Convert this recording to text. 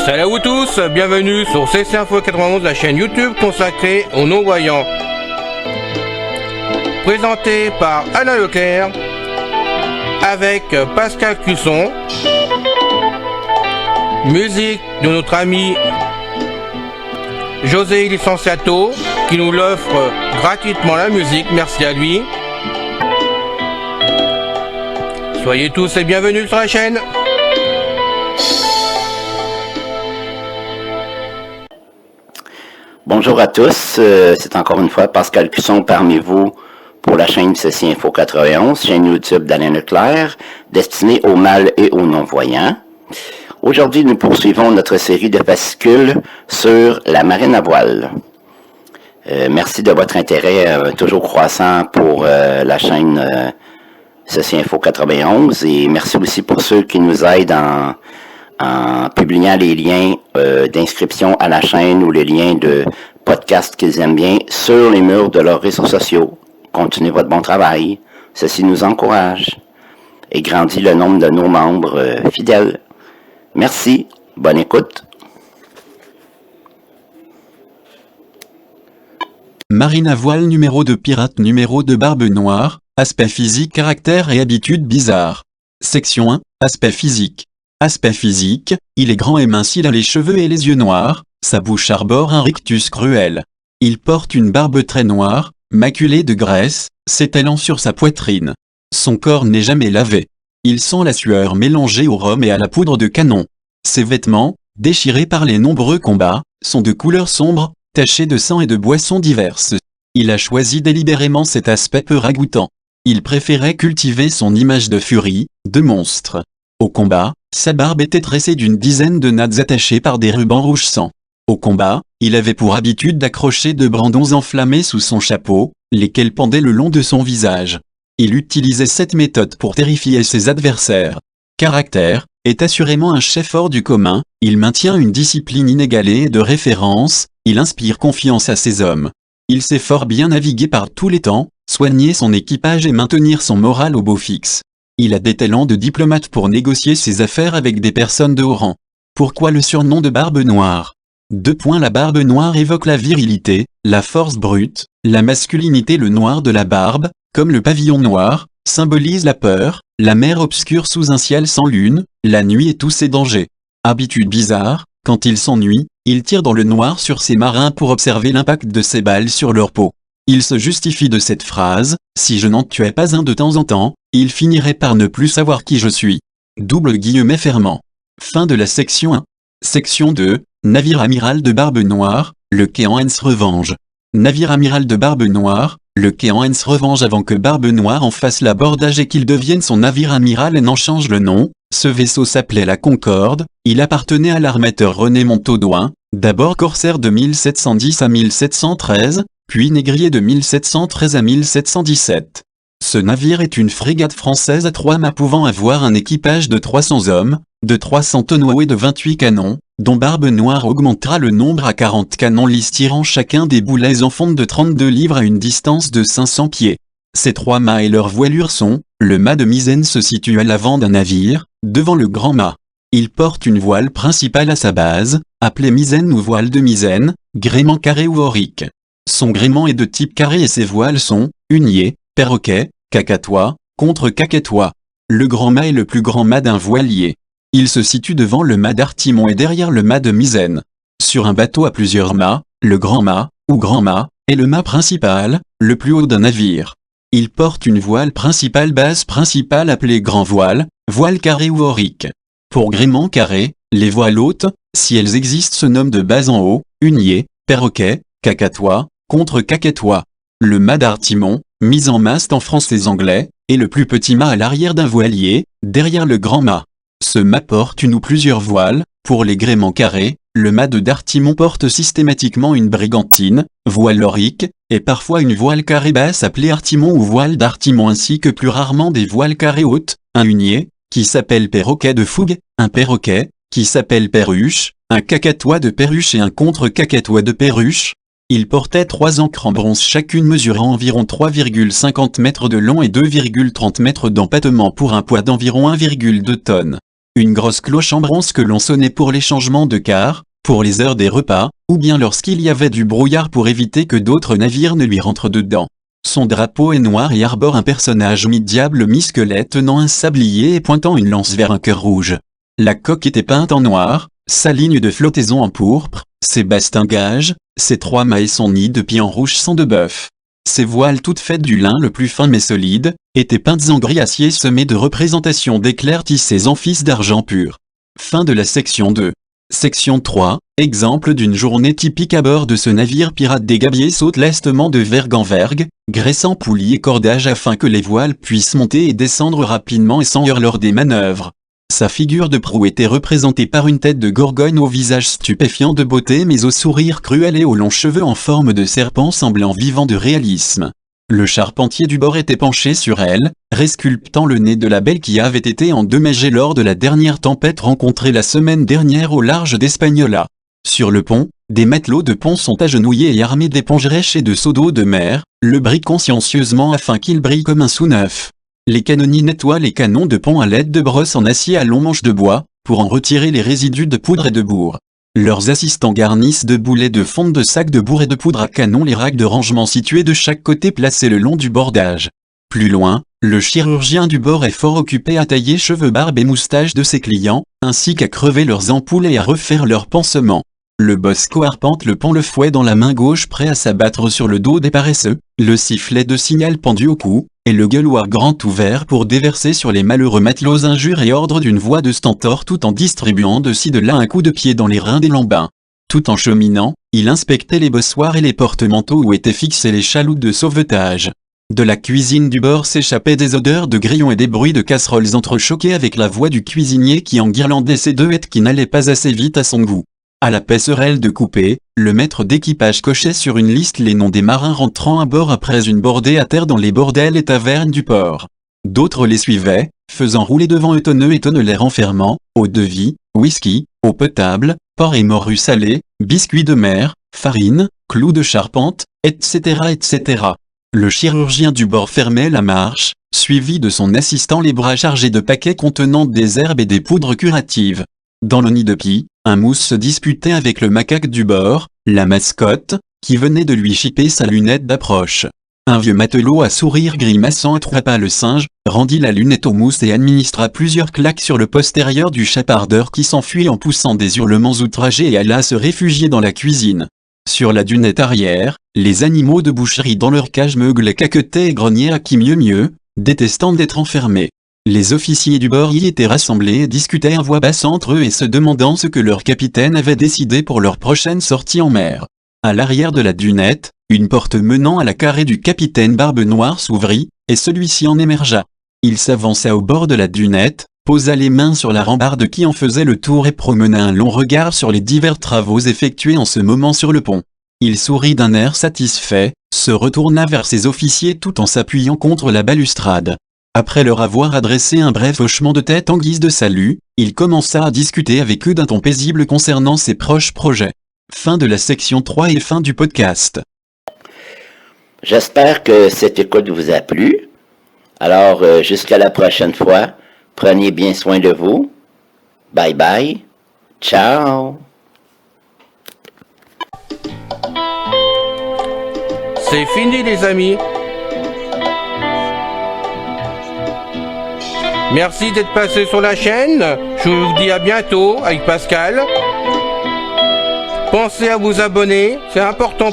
Salut à vous tous, bienvenue sur CC Info 91, la chaîne YouTube consacrée aux non-voyants. Présenté par Alain Leclerc, avec Pascal Cusson. Musique de notre ami José Licenciato, qui nous l'offre gratuitement la musique, merci à lui. Soyez tous et bienvenus sur la chaîne. Bonjour à tous, c'est encore une fois Pascal Cusson parmi vous pour la chaîne CC Info 91, chaîne YouTube d'Alain Leclerc, destinée aux mâles et aux non-voyants. Aujourd'hui, nous poursuivons notre série de fascicules sur la marine à voile. Merci de votre intérêt toujours croissant pour la chaîne CC Info 91 et merci aussi pour ceux qui nous aident en publiant les liens d'inscription à la chaîne ou les liens de podcasts qu'ils aiment bien sur les murs de leurs réseaux sociaux. Continuez votre bon travail. Ceci nous encourage et grandit le nombre de nos membres fidèles. Merci. Bonne écoute. Marine à voile numéro 2 pirate numéro 2 barbe noire, aspect physique caractère et habitudes bizarres. Section 1, aspect physique. Aspect physique, il est grand et mince, il a les cheveux et les yeux noirs, sa bouche arbore un rictus cruel. Il porte une barbe très noire, maculée de graisse, s'étalant sur sa poitrine. Son corps n'est jamais lavé. Il sent la sueur mélangée au rhum et à la poudre de canon. Ses vêtements, déchirés par les nombreux combats, sont de couleur sombre, tachés de sang et de boissons diverses. Il a choisi délibérément cet aspect peu ragoûtant. Il préférait cultiver son image de furie, de monstre. Au combat, sa barbe était tressée d'une dizaine de nattes attachées par des rubans rouge sang. Au combat, il avait pour habitude d'accrocher deux brandons enflammés sous son chapeau, lesquels pendaient le long de son visage. Il utilisait cette méthode pour terrifier ses adversaires. Caractère, est assurément un chef hors du commun, il maintient une discipline inégalée et de référence, il inspire confiance à ses hommes. Il sait fort bien naviguer par tous les temps, soigner son équipage et maintenir son moral au beau fixe. Il a des talents de diplomate pour négocier ses affaires avec des personnes de haut rang. Pourquoi le surnom de barbe noire ? La barbe noire évoque la virilité, la force brute, la masculinité. Le noir de la barbe, comme le pavillon noir, symbolise la peur, la mer obscure sous un ciel sans lune, la nuit et tous ses dangers. Habitude bizarre, quand il s'ennuie, il tire dans le noir sur ses marins pour observer l'impact de ses balles sur leur peau. Il se justifie de cette phrase, si je n'en tuais pas un de temps en temps, il finirait par ne plus savoir qui je suis. Fermant. Fin de la section 1. Section 2, navire amiral de barbe noire, le quai en Hens Revange. Navire amiral de barbe noire, le quai en Hens Revange avant que Barbe Noire en fasse l'abordage et qu'il devienne son navire amiral et n'en change le nom. Ce vaisseau s'appelait la Concorde, il appartenait à l'armateur René Montaudoin, d'abord corsaire de 1710 à 1713, puis négrier de 1713 à 1717. Ce navire est une frégate française à 3 mâts pouvant avoir un équipage de 300 hommes, de 300 tonneaux et de 28 canons, dont Barbe Noire augmentera le nombre à 40 canons lisse tirant chacun des boulets en fonte de 32 livres à une distance de 500 pieds. Ces 3 mâts et leur voilure sont, le mât de misaine se situe à l'avant d'un navire, devant le grand mât. Il porte une voile principale à sa base, appelée misaine ou voile de misaine, gréement carré ou aurique. Son gréement est de type carré et ses voiles sont, hunier, perroquet, cacatois, contre-cacatois. Le grand mât est le plus grand mât d'un voilier. Il se situe devant le mât d'artimon et derrière le mât de misaine. Sur un bateau à plusieurs mâts, le grand mât, ou grand mât, est le mât principal, le plus haut d'un navire. Il porte une voile principale base principale appelée grand voile, voile carré ou aurique. Pour gréement carré, les voiles hautes, si elles existent se nomment de base en haut, hunier, perroquet, cacatois, contre-cacatois. Le mât d'artimon, mis en mast en français anglais, est le plus petit mât à l'arrière d'un voilier, derrière le grand mât. Ce mât porte une ou plusieurs voiles. Pour les gréements carrés, le mât de d'artimon porte systématiquement une brigantine, voile aurique, et parfois une voile carrée basse appelée artimon ou voile d'artimon ainsi que plus rarement des voiles carrées hautes, un hunier, qui s'appelle perroquet de fougue, un perroquet, qui s'appelle perruche, un cacatois de perruche et un contre-cacatois de perruche. Il portait 3 ancres en bronze chacune mesurant environ 3,50 mètres de long et 2,30 mètres d'empattement pour un poids d'environ 1,2 tonnes. une grosse cloche en bronze que l'on sonnait pour les changements de quart, pour les heures des repas, ou bien lorsqu'il y avait du brouillard pour éviter que d'autres navires ne lui rentrent dedans. Son drapeau est noir et arbore un personnage mi-diable mi-squelette tenant un sablier et pointant une lance vers un cœur rouge. La coque était peinte en noir, sa ligne de flottaison en pourpre, ses bastingages, ses 3 mâts et son nid de pied en rouge sang de bœuf. Ses voiles toutes faites du lin le plus fin mais solide, étaient peintes en gris acier semées de représentations d'éclairs tissés en fils d'argent pur. Fin de la section 2. Section 3, exemple d'une journée typique à bord de ce navire pirate. Des gabiers sautent lestement de vergue en vergue, graissant poulies et cordages afin que les voiles puissent monter et descendre rapidement et sans heurts lors des manœuvres. Sa figure de proue était représentée par une tête de gorgone au visage stupéfiant de beauté mais au sourire cruel et aux longs cheveux en forme de serpent semblant vivant de réalisme. Le charpentier du bord était penché sur elle, resculptant le nez de la belle qui avait été endommagée lors de la dernière tempête rencontrée la semaine dernière au large d'Espagnola. Sur le pont, des matelots de pont sont agenouillés et armés d'éponges rêches et de seaux d'eau de mer, le brillent consciencieusement afin qu'il brille comme un sou neuf. Les canonniers nettoient les canons de pont à l'aide de brosses en acier à long manche de bois, pour en retirer les résidus de poudre et de bourre. Leurs assistants garnissent de boulets de fonte de sacs de bourre et de poudre à canon les racks de rangement situés de chaque côté placés le long du bordage. Plus loin, le chirurgien du bord est fort occupé à tailler cheveux, barbe et moustaches de ses clients, ainsi qu'à crever leurs ampoules et à refaire leurs pansements. Le bosco arpente le pont, le fouet dans la main gauche prêt à s'abattre sur le dos des paresseux, le sifflet de signal pendu au cou, et le gueuloir grand ouvert pour déverser sur les malheureux matelots injures et ordres d'une voix de stentor tout en distribuant de ci de là un coup de pied dans les reins des lambins. Tout en cheminant, il inspectait les bossoirs et les porte-manteaux où étaient fixées les chaloupes de sauvetage. De la cuisine du bord s'échappaient des odeurs de grillons et des bruits de casseroles entrechoqués avec la voix du cuisinier qui enguirlandait ses 2 hêtres qui n'allaient pas assez vite à son goût. À la passerelle de coupé, le maître d'équipage cochait sur une liste les noms des marins rentrant à bord après une bordée à terre dans les bordels et tavernes du port. D'autres les suivaient, faisant rouler devant eux tonneaux et tonnelaires enfermant, eau de vie, whisky, eau potable, porc et morue salée, biscuits de mer, farine, clous de charpente, etc. etc. Le chirurgien du bord fermait la marche, suivi de son assistant les bras chargés de paquets contenant des herbes et des poudres curatives. Dans le nid de pie, un mousse se disputait avec le macaque du bord, la mascotte, qui venait de lui chipper sa lunette d'approche. Un vieux matelot à sourire grimaçant attrapa le singe, rendit la lunette au mousse et administra plusieurs claques sur le postérieur du chapardeur qui s'enfuit en poussant des hurlements outragés et alla se réfugier dans la cuisine. Sur la dunette arrière, les animaux de boucherie dans leur cage meuglaient, caquetaient et grognaient à qui mieux, détestant d'être enfermés. Les officiers du bord y étaient rassemblés et discutaient à voix basse entre eux et se demandant ce que leur capitaine avait décidé pour leur prochaine sortie en mer. À l'arrière de la dunette, une porte menant à la carrée du capitaine Barbe Noire s'ouvrit, et celui-ci en émergea. Il s'avança au bord de la dunette, posa les mains sur la rambarde qui en faisait le tour et promena un long regard sur les divers travaux effectués en ce moment sur le pont. Il sourit d'un air satisfait, se retourna vers ses officiers tout en s'appuyant contre la balustrade. Après leur avoir adressé un bref hochement de tête en guise de salut, il commença à discuter avec eux d'un ton paisible concernant ses proches projets. Fin de la section 3 et fin du podcast. J'espère que cette écoute vous a plu. Alors, jusqu'à la prochaine fois, prenez bien soin de vous. Bye bye. Ciao. C'est fini les amis. Merci d'être passé sur la chaîne. Je vous dis à bientôt avec Pascal. Pensez à vous abonner, c'est important.